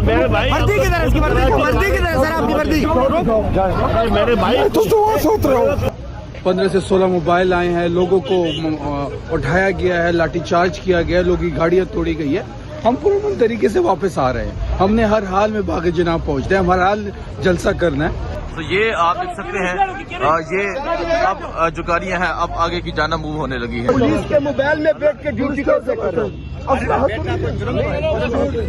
मेरे भाई वर्दी किधर है? इसकी वर्दी किधर है सर? आपकी वर्दी मेरे भाई तो सोच रहे हो 15 से 16 मोबाइल आए हैं, लोगों को उठाया गया है, लाठीचार्ज किया गया है, लोगों की गाड़ियां तोड़ी गई है। हम पुरअमन तरीके से वापस आ रहे हैं। हमने हर हाल में बाग जनाब पहुंचना है, हमारा हाल जलसा करना है। तो ये आप देख सकते हैं ये अब जो गाड़ियां हैं अब आगे की जाना मूव होने लगी है। पुलिस के मोबाइल में बैठ के ड्यूटी कैसे कर रहे हैं?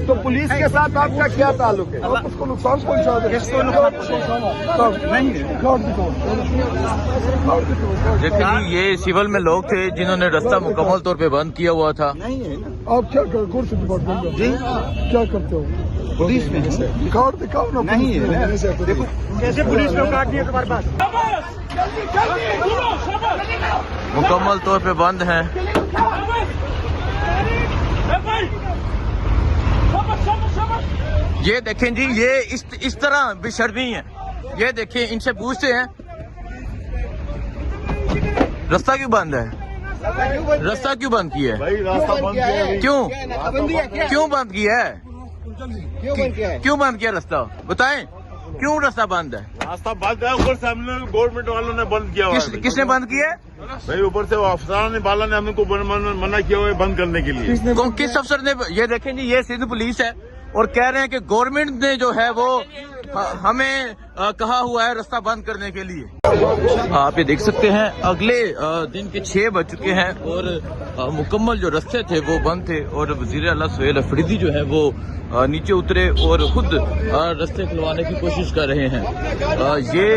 तो पुलिस के साथ आपका क्या ताल्लुक है? आप उसको नुकसान पहुंचा दे। देखिए जी ये सिविल में लोग थे जिन्होंने रास्ता मुकम्मल तौर पे बंद किया हुआ था। आप क्या कर कौन से डिपार्टमेंट जी क्या करते हो? पुलिस में रिकॉर्ड दिखाओ ना। नहीं है, देखो कैसे पुलिस में काट दिया तुम्हारे पास। मुकम्मल तौर पे बंद है। ये देखें जी ये इस तरह बेशर्मी है। ये देखें इनसे पूछते हैं रास्ता क्यों बंद है? रास्ता क्यों बंद किया है? भाई रास्ता बंद किया है। क्यों बंद किया है? क्यों बंद किया रास्ता? बताएं क्यों रास्ता बंद है? रास्ता बंद है, ऊपर से हमने गवर्नमेंट वालों ने बंद किया हुआ है। किसने बंद किया है? भाई ऊपर से अफसरान ने बाला ने हमको मना किया हुआ है बंद करने के लिए। किस अफसर ने? ये देखें जी ये सिंध पुलिस है और कह रहे हैं कि गवर्नमेंट ने जो है वो हमें कहा हुआ है रास्ता बंद करने के लिए। आप ये देख सकते हैं अगले दिन के 6 बज चुके हैं और मुकम्मल जो रास्ते थे वो बंद थे और वज़ीर आला सुहेल अफरीदी जो है वो नीचे उतरे और खुद रास्ते खुलवाने की कोशिश कर रहे हैं। ये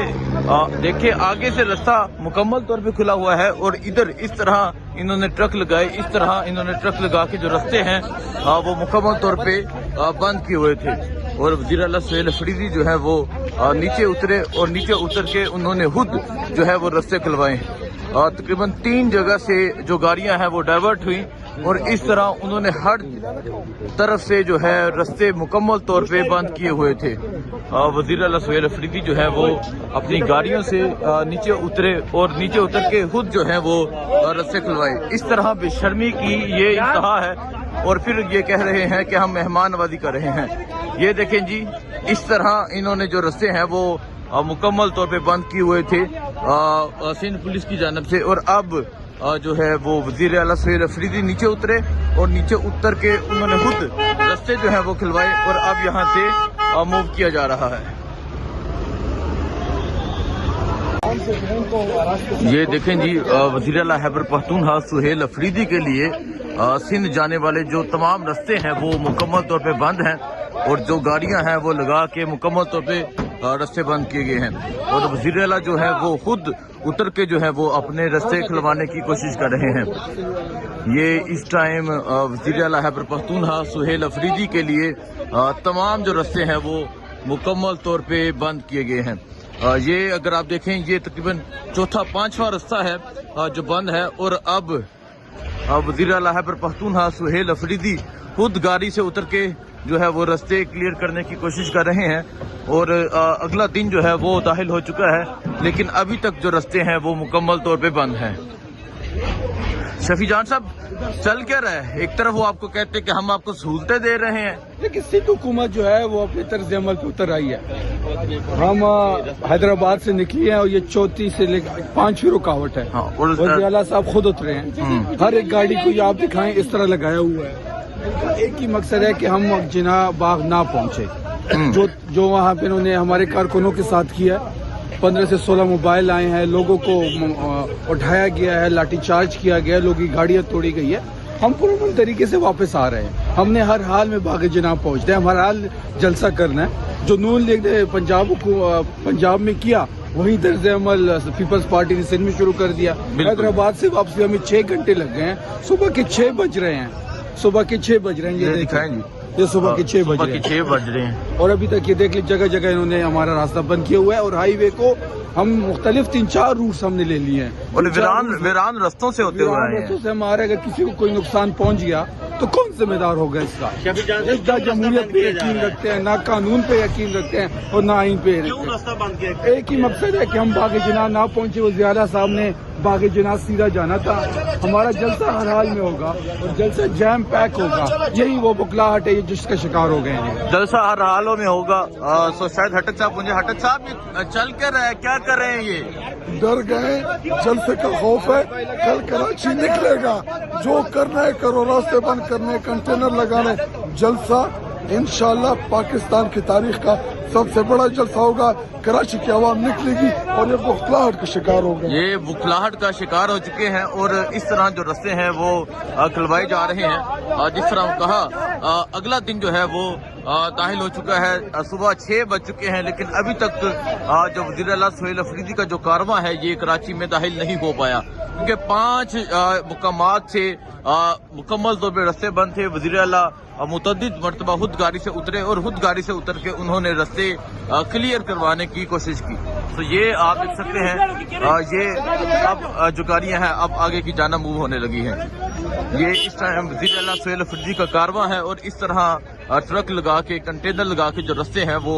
देखिए आगे से रास्ता मुकम्मल तौर पे खुला हुआ है और इधर इस तरह इन्होंने ट्रक लगाए, इस तरह इन्होंने ट्रक लगा के जो रास्ते हैं वो मुकम्मल तौर पे बंद किए हुए थे और वज़ीर आला सुहेल अफरीदी जो है वो नीचे उतरे और नीचे उतर के उन्होंने खुद जो है वो रास्ते खुलवाए। तकरीबन 3 जगह से जो गाड़ियां हैं वो डाइवर्ट हुई और इस तरह उन्होंने हर तरफ से जो है रास्ते मुकम्मल तौर पे बंद किए हुए थे। वज़ीर आला सुहेल अफरीदी जो है वो अपनी गाड़ियों से नीचे उतरे और नीचे उतर के खुद जो है वो रास्ते खुलवाए। इस तरह बेशर्मी की ये इंतहा है और फिर ये कह रहे हैं कि हम मेहमान नवाजी कर रहे हैं। ये देखें जी इस तरह इन्होंने जो रास्ते हैं वो मुकम्मल तौर पे बंद किए हुए थे सिंध पुलिस की जानिब से और अब जो है वो वज़ीर आला सुहेल अफरीदी नीचे उतरे और नीचे उतर के उन्होंने खुद रास्ते जो है वो खुलवाए और अब यहाँ से मूव किया जा रहा है। ये देखें जी वज़ीर आला खैबर पख्तूनख्वा सुहेल अफरीदी के लिए सिंध जाने वाले जो तमाम रास्ते हैं वो मुकम्मल तौर पे बंद हैं और जो गाड़ियां हैं वो लगा के मुकम्मल तौर पे रास्ते बंद किए गए हैं और वज़ीर आला जो है वो खुद उतर के जो है वो अपने रास्ते खुलवाने की कोशिश कर रहे हैं। ये इस टाइम वज़ीर आला खैबर पख्तूनख्वा सुहेल अफरीदी के लिए तमाम जो रास्ते हैं वो मुकम्मल तौर पे बंद किए गए हैं। ये अगर आप देखें ये तकरीबन 4-5वां रास्ता है जो बंद है और अब वज़ीर आला खैबर पख्तूनख्वा सुहेल अफरीदी खुद गाड़ी से उतर के जो है वो रास्ते क्लियर करने की कोशिश कर रहे हैं और अगला दिन जो है वो दाखिल हो चुका है लेकिन अभी तक जो रास्ते हैं वो मुकम्मल तौर पे बंद हैं। शफी जान साहब चल क्या रहा है? एक तरफ वो आपको कहते हैं कि हम आपको सहूलतें दे रहे हैं लेकिन सिंध हुकूमत जो है वो अपने तर्ज अमल पे उतर आई है। हम हैदराबाद से निकली हैं और ये 4 से लेकर 5वीं रुकावट है। वज़ीर आला साहब खुद उतरे हैं। हर एक गाड़ी को ये आप दिखाएं इस तरह लगाया हुआ है। एक ही मकसद है कि हम जिना बाग ना पहुंचे। जो वहाँ पे उन्होंने हमारे कारकुनों के साथ किया। 15 से 16 मोबाइल आए हैं, लोगों को उठाया गया है, लाठीचार्ज किया गया, लोगों की गाड़ियां तोड़ी गई है। हम पुरअमन तरीके से वापस आ रहे हैं। हमने हर हाल में बाग जनाब पहुंचना है, हमारा हाल जलसा करना है। जो नून लीग ने पंजाब में किया वही तर्ज अमल पीपल्स पार्टी ने सिंध में शुरू कर दिया। हैदराबाद से वापसी हमें 6 घंटे लग गए हैं। सुबह के 6 बज रहे हैं। ये दिखाएंगे ये सुबह के 6 बज रहे हैं और और अभी तक ये देख लीजिए जगह जगह इन्होंने हमारा रास्ता बंद किया हुआ है और हाईवे को हम मुख्तलिफ 3-4 रूट्स हमने ले लिए हैं और वीरान रस्तों से होते हुए आए रस्तों हैं। से हमारे अगर किसी को कोई नुकसान पहुंच गया तो कौन जिम्मेदार होगा इसका? ना जमहूरियत पे यकीन रखते हैं, ना कानून पे यकीन रखते हैं और ना आइन पे रास्ता बंद किया? एक ही मकसद है कि हम बाग जिना ना पहुंचे। वज़ीर आला साहब ने बाग जिना सीधा जाना था। हमारा जलसा हर हाल में होगा और जलसा जैम पैक होगा। यही वो बुखलाहट है जिसका शिकार हो गए हैं। जलसा हर हालों में होगा। सो शायद हटक साहब मुझे हटक साहब ये चल कर रहे हैं, क्या कर रहे हैं? ये डर गए, जलसे का खौफ है। कल कराची निकलेगा, जो करना है करो, रास्ते बंद करने, कंटेनर लगाने। जलसा इंशाल्लाह पाकिस्तान की तारीख का सबसे बड़ा जलसा होगा। कराची की आवाम निकलेगी और ये बुखलाहट का शिकार हो गए। ये बुखलाहट का शिकार हो चुके हैं और इस तरह जो रास्ते हैं वो खुलवाए जा रहे हैं। जिस तरह कहा अगला दिन जो है वो दाखिल हो चुका है। सुबह 6 बज चुके हैं लेकिन अभी तक जो वज़ीर आला सुहेल अफरीदी का जो कारवां है ये कराची में दाखिल नहीं हो पाया क्योंकि 5 मुकामात से मुकम्मल तौर पर रास्ते बंद थे। वज़ीर आला मुतअद्दिद मरतबा खुद गाड़ी से उतरे और खुद गाड़ी से उतर के उन्होंने रास्ते क्लियर करवाने की कोशिश की। तो ये आप देख सकते हैं ये अब जो गाड़ियां हैं अब आगे की जाना मूव होने लगी हैं। ये इस टाइम वज़ीर आला सुहेल अफरीदी का कारवां है और इस तरह ट्रक लगा के कंटेनर लगा के जो रास्ते हैं वो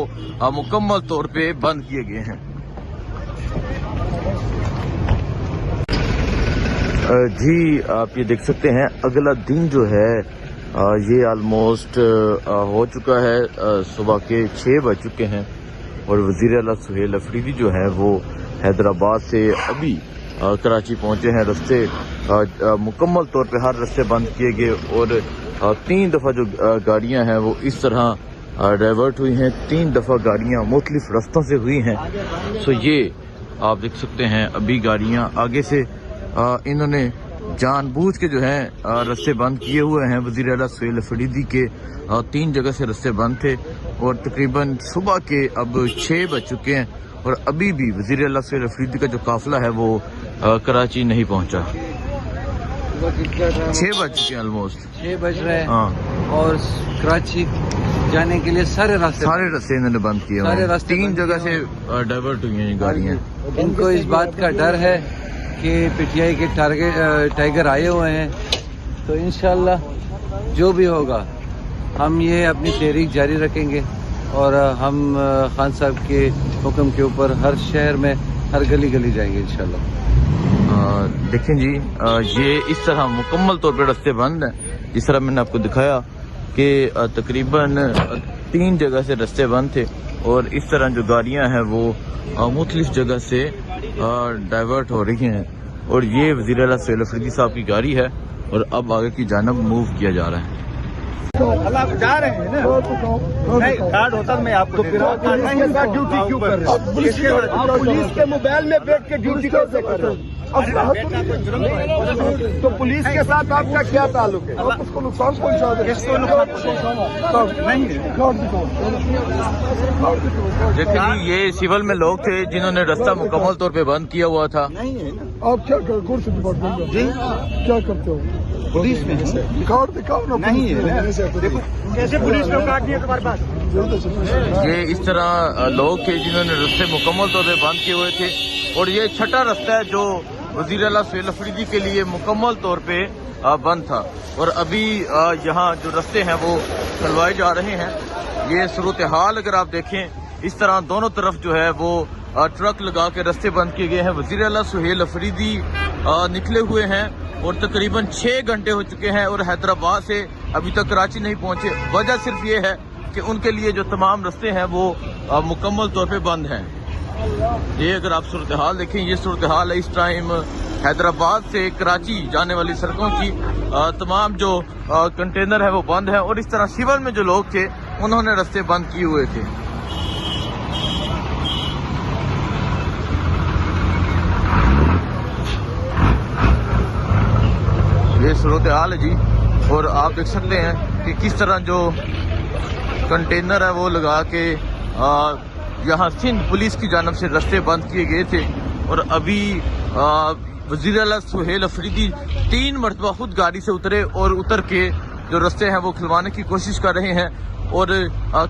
मुकम्मल तौर पे बंद किए गए हैं। जी आप ये देख सकते हैं अगला दिन जो है ये ऑलमोस्ट हो चुका है। सुबह के 6 बज चुके हैं और वज़ीर आला सुहेल अफरीदी जो है वो हैदराबाद से अभी कराची पहुंचे हैं। रास्ते मुकम्मल तौर पे हर रास्ते बंद किए गए और 3 दफ़ा जो गाड़ियां हैं वो इस तरह डाइवर्ट हुई हैं। 3 दफ़ा गाड़ियां मुख्तलिफ रास्तों से हुई हैं। सो ये आप देख सकते हैं अभी गाड़ियां आगे से इन्होंने जानबूझ के जो है रास्ते बंद किए हुए हैं। वज़ीर आला सुहेल अफरीदी के 3 जगह से रास्ते बंद थे और तकरीबन सुबह के अब 6 बज चुके हैं और अभी भी वज़ीर आला सुहेल अफरीदी का जो काफिला है वो कराची नहीं पहुंचा। 6 बज चुके हैं ऑलमोस्ट 6 बज रहे हैं। हाँ और कराची जाने के लिए सारे रास्ते इन्होंने बंद किए हुए सारे हैं। रास्ते 3 जगह से डाइवर्ट हुई हैं गाड़ियाँ। इनको इस बात का डर है कि पीटीआई के टाइगर आए हुए हैं तो इंशाल्लाह जो भी होगा हम ये अपनी तहरीक जारी रखेंगे और हम खान साहब के हुक्म के ऊपर हर शहर में हर गली गली जाएंगे इंशाल्लाह। देखें जी ये इस तरह मुकम्मल तौर पर रास्ते बंद हैं। जिस तरह मैंने आपको दिखाया कि तकरीबन 3 जगह से रास्ते बंद थे और इस तरह जो गाड़ियां हैं वो मुख्तलिफ जगह से डाइवर्ट हो रही हैं और ये वज़ीर आला सुहेल अफरीदी साहब की गाड़ी है और अब आगे की जानब मूव किया जा रहा है। आप जा रहे हैं ना? नहीं, कार्ड होता मैं आपको ड्यूटी क्यों कर रहे हैं? पुलिस के मोबाइल में बैठ के ड्यूटी कैसे कर रहे हैं? तो पुलिस के साथ आपका क्या ताल्लुक है? आप उसको नुकसान पहुंचा दे। देखिए जी ये सिविल में लोग थे जिन्होंने रास्ता मुकम्मल तौर पे बंद किया हुआ था। आप क्या कर कौन से डिपार्टमेंट जी क्या करते हो? पुलिस में कार्ड दिखाओ ना। नहीं है। देखो कैसे पुलिस ने कार्ड दिया तुम्हारे पास? ये इस तरह लोग थे जिन्होंने रास्ते मुकम्मल तौर पे बंद किए हुए थे और ये छठा रास्ता है जो वज़ीर आला सुहेल अफरीदी के लिए मुकम्मल तौर पे बंद था और अभी यहाँ जो रास्ते हैं वो खुलवाए जा रहे हैं। ये सूरत हाल अगर आप देखें इस तरह दोनों तरफ जो है वो ट्रक लगा के रास्ते बंद किए गए हैं। वज़ीर आला सुहेल अफरीदी निकले हुए हैं और तकरीबन 6 घंटे हो चुके हैं और हैदराबाद से अभी तक कराची नहीं पहुंचे। वजह सिर्फ ये है कि उनके लिए जो तमाम रास्ते हैं वो मुकम्मल तौर पे बंद हैं। ये अगर आप सूरत हाल देखें ये सूरत हाल है इस टाइम हैदराबाद से कराची जाने वाली सड़कों की। तमाम जो कंटेनर है वो बंद है और इस तरह सिविल में जो लोग थे उन्होंने रास्ते बंद किए हुए थे। ये सूरत हाल है जी और आप देख सकते हैं कि किस तरह जो कंटेनर है वो लगा के यहाँ सिंध पुलिस की जानब से रास्ते बंद किए गए थे और अभी वज़ीर आला सुहेल अफरीदी 3 मरतबा खुद गाड़ी से उतरे और उतर के जो रास्ते हैं वो खुलवाने की कोशिश कर रहे हैं और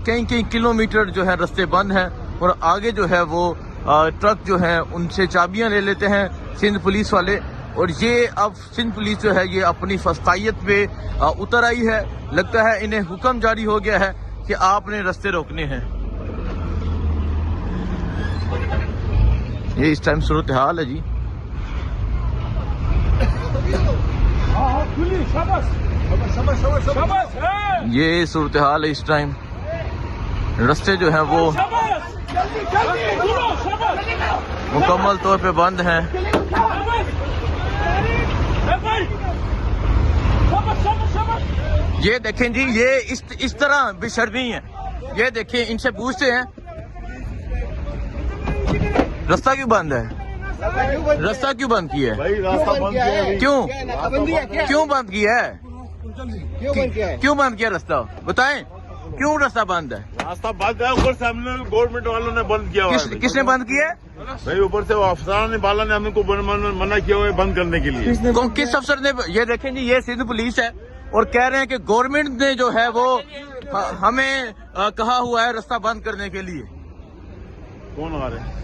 कई किलोमीटर जो है रास्ते बंद हैं और आगे जो है वो ट्रक जो है उनसे चाबियां ले लेते हैं सिंध पुलिस वाले। और ये अब सिंध पुलिस जो है ये अपनी फस्तायत पे उतर आई है। लगता है इन्हें हुक्म जारी हो गया है कि आपने रास्ते रोकने हैं। ये इस टाइम सूरत हाल है जी। ये सूरत हाल है इस टाइम। रास्ते जो हैं वो मुकम्मल तौर पे बंद हैं। ये देखें जी, ये इस तरह बेशर्मी है। ये देखें, इनसे पूछते हैं रास्ता क्यों बंद है, रास्ता क्यों बंद किया है, भाई रास्ता बंद किया है। क्यों बंद किया है, क्यों बंद किया रास्ता, बताएं क्यों रास्ता बंद है। रास्ता बंद है, ऊपर से हमने गवर्नमेंट वालों ने बंद किया हुआ है। किसने बंद किया है भाई? ऊपर से अफसरान ने बाला ने हमको मना किया हुआ है बंद करने के लिए। किस अफसर ने? ये देखें जी, ये सिंध पुलिस है और कह रहे हैं कि गवर्नमेंट ने जो है वो हमें कहा हुआ है रास्ता बंद करने के लिए। कौन आ रहे हैं?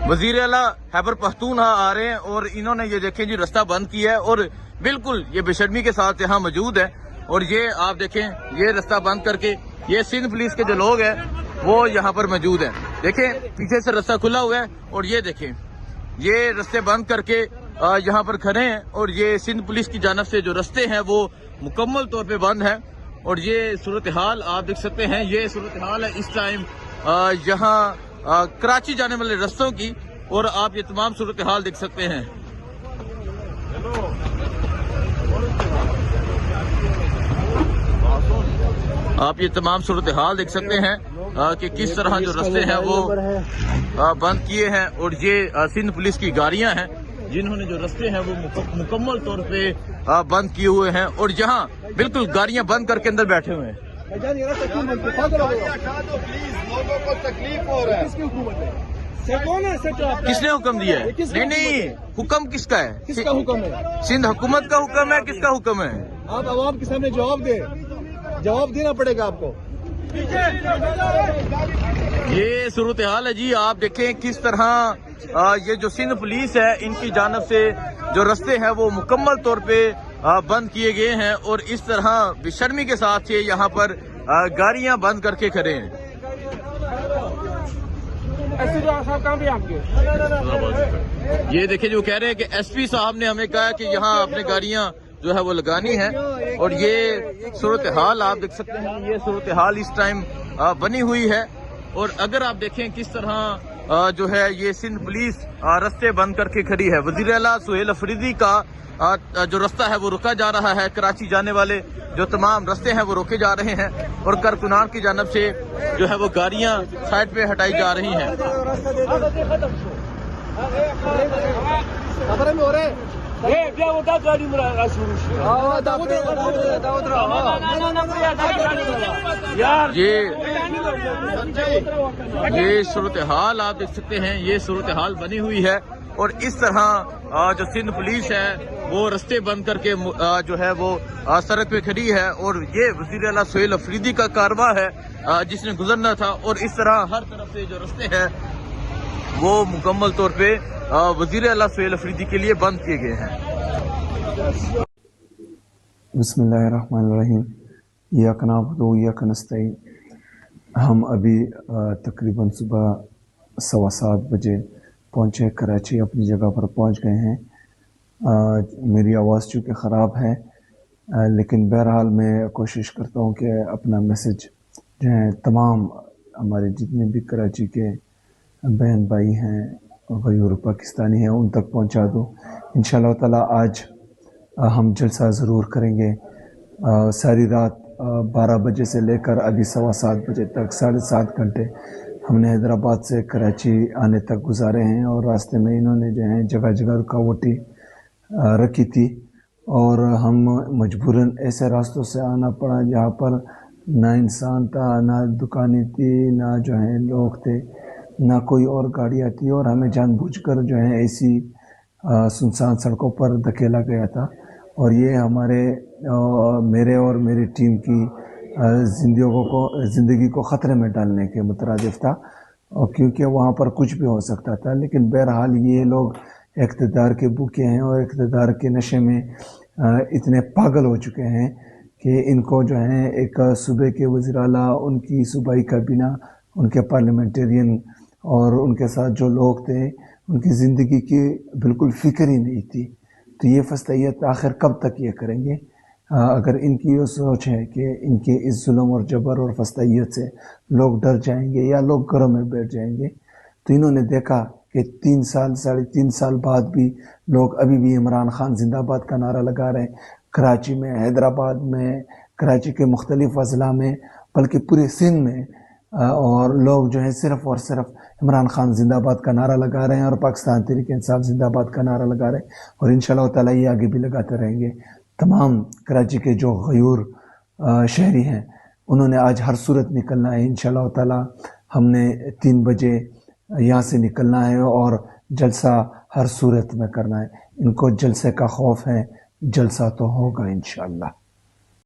वजीर आला खैबर पख्तूनख्वा आ रहे हैं और इन्होंने ये देखें जी रास्ता बंद किया है और बिल्कुल ये बेशर्मी के साथ यहाँ मौजूद है। और ये आप देखें, ये रास्ता बंद करके ये सिंध पुलिस के जो लोग हैं वो यहाँ पर मौजूद हैं। देखें पीछे से रास्ता खुला हुआ है और ये देखें ये रास्ते बंद करके यहाँ पर खड़े हैं। और ये सिंध पुलिस की जानब से जो रास्ते हैं वो मुकम्मल तौर पे बंद है। और ये सूरत हाल आप देख सकते हैं, ये सूरत हाल है इस टाइम यहाँ कराची जाने वाले रास्तों की। और आप ये तमाम सूरत हाल देख सकते हैं। आप ये तमाम सूरत हाल देख सकते हैं कि किस तरह जो रास्ते हैं वो बंद किए हैं। और ये सिंध पुलिस की गाड़ियां हैं जिन्होंने जो रास्ते हैं वो मुकम्मल तौर पे बंद किए हुए हैं। और यहाँ बिल्कुल गाड़ियां बंद करके अंदर बैठे हुए हैं। लोगों को तकलीफ हो रहा है। कौन है किसने हुक्म दिया है? नहीं, हुक्म किसका है? किसका हुक्म है? सिंध हुकूमत का हुक्म है, किसका हुक्म है? आप आवाम के सामने जवाब देना पड़ेगा आपको। ये सूरत हाल है जी। आप देखें किस तरह ये जो सिंध पुलिस है इनकी जानब से जो रास्ते हैं वो मुकम्मल तौर पे बंद किए गए हैं। और इस तरह बेशर्मी के साथ ये यहाँ पर गाड़ियां बंद करके खड़े हैं। ये देखिए जो कह रहे हैं कि एसपी साहब ने हमें कहा कि यहाँ अपने गाड़ियां जो है वो लगानी है। और ये सूरत हाल आप देख सकते हैं, ये सूरत हाल इस टाइम बनी हुई है। और अगर आप देखें किस तरह जो है ये सिंध पुलिस रास्ते बंद करके खड़ी है। वजीर आला सुहेल अफरीदी का जो रास्ता है वो रोका जा रहा है। कराची जाने वाले जो तमाम रास्ते हैं वो रोके जा रहे हैं। और कारकुनान की जानब से जो है वो गाड़ियां साइड पे हटाई जा रही हैं। ये सूरत हाल आप देख सकते हैं, ये सूरत हाल बनी हुई है। और इस तरह जो सिंध पुलिस है वो रास्ते बंद करके जो है वो सड़क पे खड़ी है। और ये वजीर आला सुहेल अफरीदी का कारवा है जिसने गुजरना था। और इस तरह हर तरफ से जो रास्ते हैं वो मुकम्मल तौर पे वजीर आला सुहेल अफरीदी के लिए बंद किए गए हैं। बिस्मिल्लाहिर्रहमानिर्रहीम। इय्याका नअबुदु व इय्याका नस्तईन। हम अभी तकरीबन सुबह 7:15 बजे पहुँचे कराची, अपनी जगह पर पहुँच गए हैं। मेरी आवाज़ चूँकि ख़राब है लेकिन बहरहाल मैं कोशिश करता हूँ कि अपना मैसेज जो है तमाम हमारे जितने भी कराची के बहन भाई हैं और पाकिस्तानी हैं उन तक पहुँचा दूँ। इंशाअल्लाह ताला आज हम जलसा ज़रूर करेंगे। सारी रात 12 बजे से लेकर अभी 7:15 बजे तक 7.5 घंटे हमने हैदराबाद से कराची आने तक गुजारे हैं। और रास्ते में इन्होंने जो है जगह जगह रुकावटें रखी थी और हम मजबूरन ऐसे रास्तों से आना पड़ा जहाँ पर ना इंसान था, ना दुकानें थी, ना जो है लोग थे, ना कोई और गाड़ियाँ थी। और हमें जानबूझकर जो है ऐसी सुनसान सड़कों पर धकेला गया था। और ये मेरे और मेरी टीम की ज़िंदगी को ख़तरे में डालने के मुतरादिफ था। اور کیونکہ وہاں پر کچھ بھی ہو سکتا تھا. لیکن بہرحال یہ لوگ اقتدار کے بھوکے ہیں اور اقتدار کے نشے میں اتنے پاگل ہو چکے ہیں کہ ان کو جو ہے ایک صوبے کے وزیر اعلیٰ، ان کی صوبائی کابینہ، ان کے پارلیمنٹرین اور ان کے ساتھ جو لوگ تھے، ان کی زندگی کی بالکل فکر ہی نہیں تھی. تو یہ فسطائیت آخر کب تک یہ کریں گے؟ اگر ان کی یہ سوچ ہے کہ ان کے اس ظلم اور جبر اور فسطائیت سے لوگ ڈر جائیں گے یا لوگ گھروں میں بیٹھ جائیں گے، تو انہوں نے دیکھا کہ 3 سال 3.5 سال بعد بھی لوگ ابھی بھی عمران خان زندہ باد کا نعرہ لگا رہے ہیں. کراچی میں، حیدرآباد میں، کراچی کے مختلف اضلاع میں، بلکہ پورے سندھ میں، اور لوگ جو ہے صرف اور صرف عمران خان زندہ باد کا نعرہ لگا رہے ہیں اور پاکستان تحریک انصاف زندہ باد کا نعرہ لگا رہے ہیں، اور انشاءاللہ تعالیٰ یہ آگے بھی لگاتے رہیں گے. تمام کراچی کے جو غیور شہری ہیں انہوں نے آج ہر صورت نکلنا ہے. انشاءاللہ تعالیٰ ہم نے 3 بجے یہاں سے نکلنا ہے اور جلسہ ہر صورت میں کرنا ہے. ان کو جلسے کا خوف ہے، جلسہ تو ہوگا انشاءاللہ.